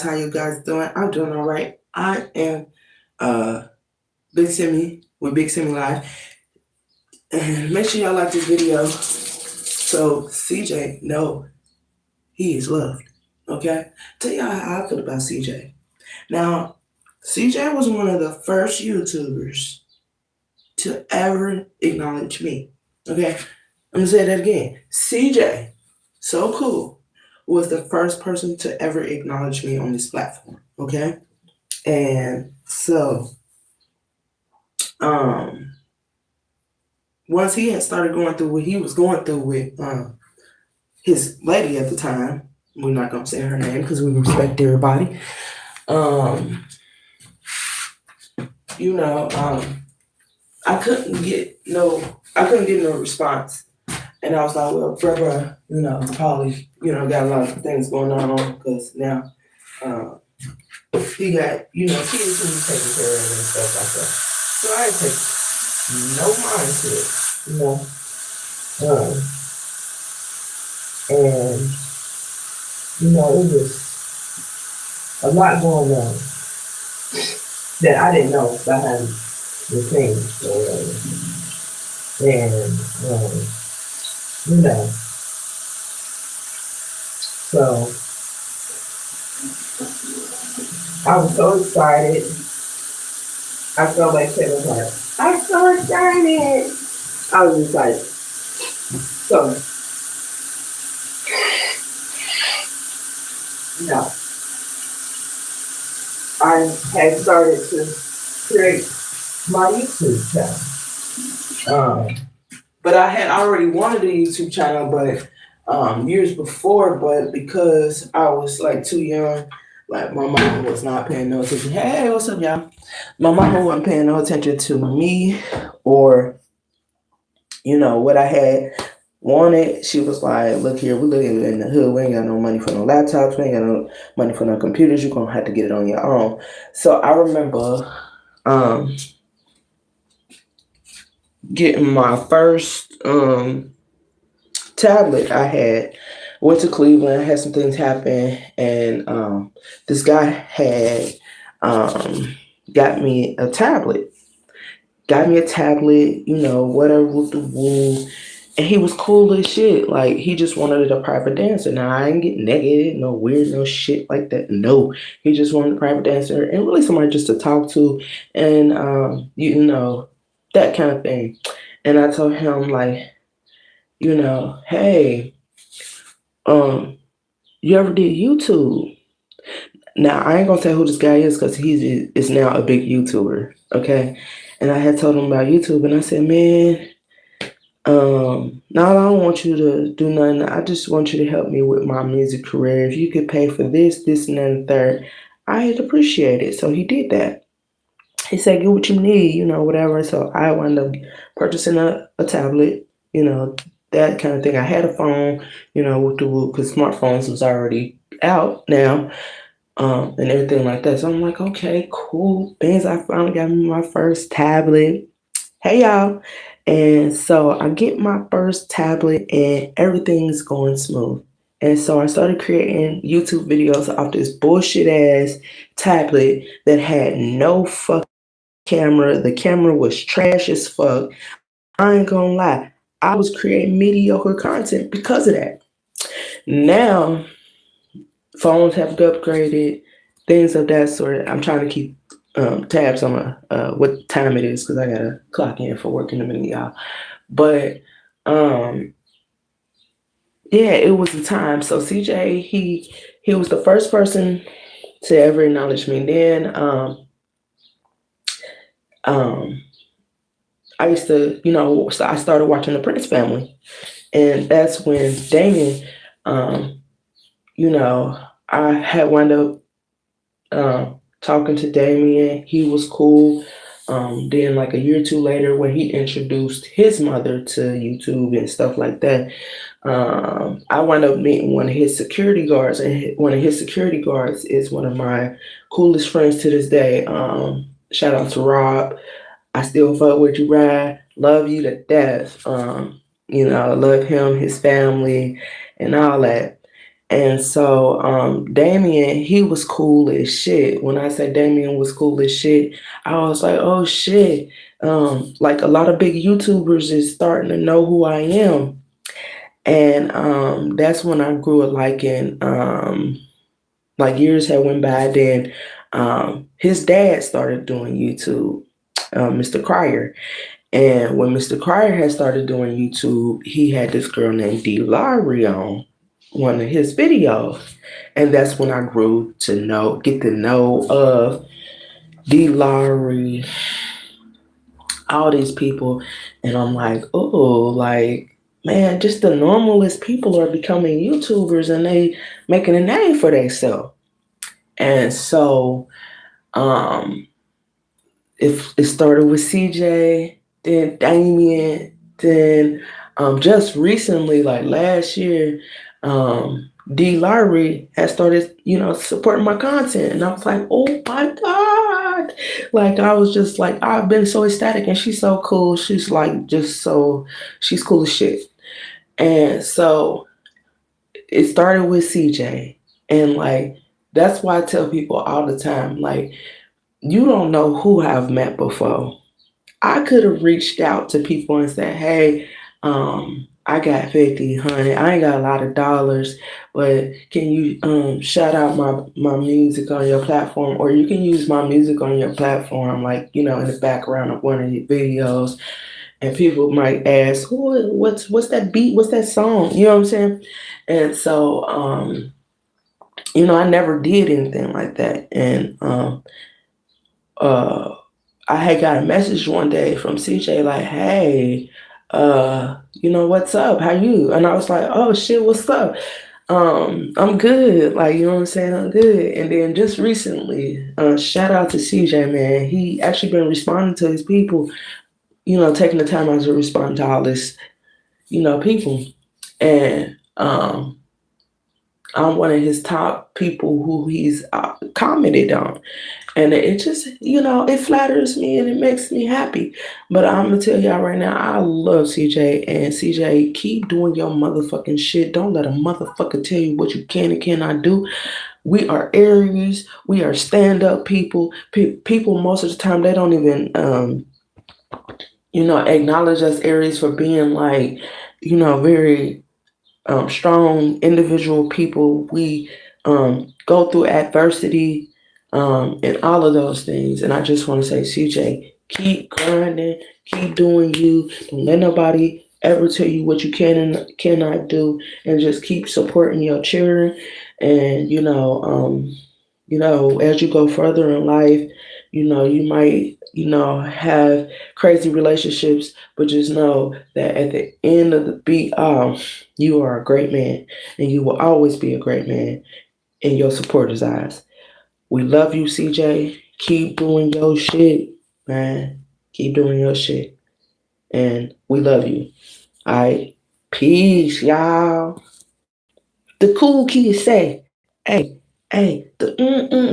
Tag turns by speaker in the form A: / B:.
A: How you guys doing? I'm doing all right. I am uh Big Simmy with Big Simmy Live. And make sure y'all like this video so CJ know he is loved. Okay? Tell y'all how I feel about CJ. Now, CJ was one of the first YouTubers to ever acknowledge me. Okay? I'm gonna say that again. CJ, so cool, was the first person to ever acknowledge me on this platform. Okay? And so um once he had started going through what he was going through with his lady at the time, we're not gonna say her name because we respect everybody. Um, you know, I couldn't get no response, and I was like, well, bruh, probably, got a lot of things going on because now, uh, he got, kids who he's taking care of and stuff like that. So I didn't take no mind to it, you know. And it was a lot going on that I didn't know behind the scenes. And so I was so excited. I felt like Kevin Hart. I'm so excited. I was excited. So no, I had started to create my YouTube channel. But I had already wanted a YouTube channel, but years before, but because I was like too young, like my mom was not paying no attention. Hey, what's up, y'all? My mama wasn't paying no attention to me or what I had wanted. She was like, look here, we live in the hood. We ain't got no money for no laptops. We ain't got no money for no computers. You're going to have to get it on your own. So I remember getting my first tablet. Went to Cleveland, had some things happen, and this guy had got me a tablet. Whatever with the woo. And he was cool as shit. Like, he just wanted a private dancer. Now, I ain't get negative, no weird, no shit like that. No. He just wanted a private dancer and really somebody just to talk to and, that kind of thing. And I told him, like, hey, you ever did YouTube? Now, I ain't gonna say who this guy is because he is now a big YouTuber, okay? And I had told him about YouTube, and I said, man, now I don't want you to do nothing. I just want you to help me with my music career. If you could pay for this, and then the third, I'd appreciate it. So he did that. He said, get what you need, whatever. So I wound up purchasing a tablet, that kind of thing. I had a phone, with the Whoop, because smartphones was already out now, and everything like that. So I'm like, okay, cool. Things I finally got me my first tablet. Hey y'all. And so I get my first tablet and everything's going smooth. And so I started creating YouTube videos off this bullshit ass tablet that had no fucking camera. The camera was trash as fuck. I ain't gonna lie. I was creating mediocre content because of that. Now, phones have upgraded, things of that sort. I'm trying to keep tabs on what time it is because I gotta clock in for work in a minute, y'all. But yeah, it was the time. So CJ, he was the first person to ever acknowledge me. Then I used to, so I started watching the Prince Family, and that's when Damien, I had wound up talking to Damien. He was cool. Then like a year or two later, when he introduced his mother to YouTube and stuff like that, I wound up meeting one of his security guards, and one of his security guards is one of my coolest friends to this day. Shout out to Rob. I still fuck with you, Rad. Love you to death. Love him, his family, and all that. And so Damien, he was cool as shit. When I say Damien was cool as shit, I was like, oh shit. Like a lot of big YouTubers is starting to know who I am. And that's when I grew a liking. Like years had went by, then his dad started doing YouTube, Mr. Cryer. And when Mr. Cryer had started doing YouTube, he had this girl named D. Laurie on one of his videos. And that's when I grew to get to know of D. Laurie, all these people. And I'm like, oh, like, man, just the normalest people are becoming YouTubers and they making a name for themselves. And so um, it started with CJ, then Damien, then just recently, like last year, D. Larry has started, supporting my content. And I was like, oh my God. Like, I was just like, I've been so ecstatic. And she's so cool. She's like, she's cool as shit. And so it started with CJ. And like, that's why I tell people all the time, like, you don't know who I've met before. I could have reached out to people and said, hey, I got 50, 100. I ain't got a lot of dollars, but can you shout out my music on your platform? Or you can use my music on your platform, like, in the background of one of your videos. And people might ask, what's that beat? What's that song? You know what I'm saying? And so, I never did anything like that. And I had got a message one day from CJ like, hey, what's up? How you? And I was like, oh shit, what's up? I'm good. Like, you know what I'm saying? I'm good. And then just recently, shout out to CJ, man. He actually been responding to his people, taking the time out to respond to all this, people. And I'm one of his top people who he's commented on. And it just, it flatters me and it makes me happy. But I'm going to tell y'all right now, I love CJ. And CJ, keep doing your motherfucking shit. Don't let a motherfucker tell you what you can and cannot do. We are Aries. We are stand-up people. People, most of the time, they don't even, acknowledge us Aries for being like, very strong individual people. We go through adversity and all of those things. And I just want to say, CJ, keep grinding, keep doing you. Don't let nobody ever tell you what you can and cannot do, and just keep supporting your children. And as you go further in life, you might, have crazy relationships, but just know that at the end of the beat, you are a great man, and you will always be a great man in your supporters' eyes. We love you, CJ. Keep doing your shit, man. Keep doing your shit. And we love you. All right. Peace, y'all. The cool kids say, hey, the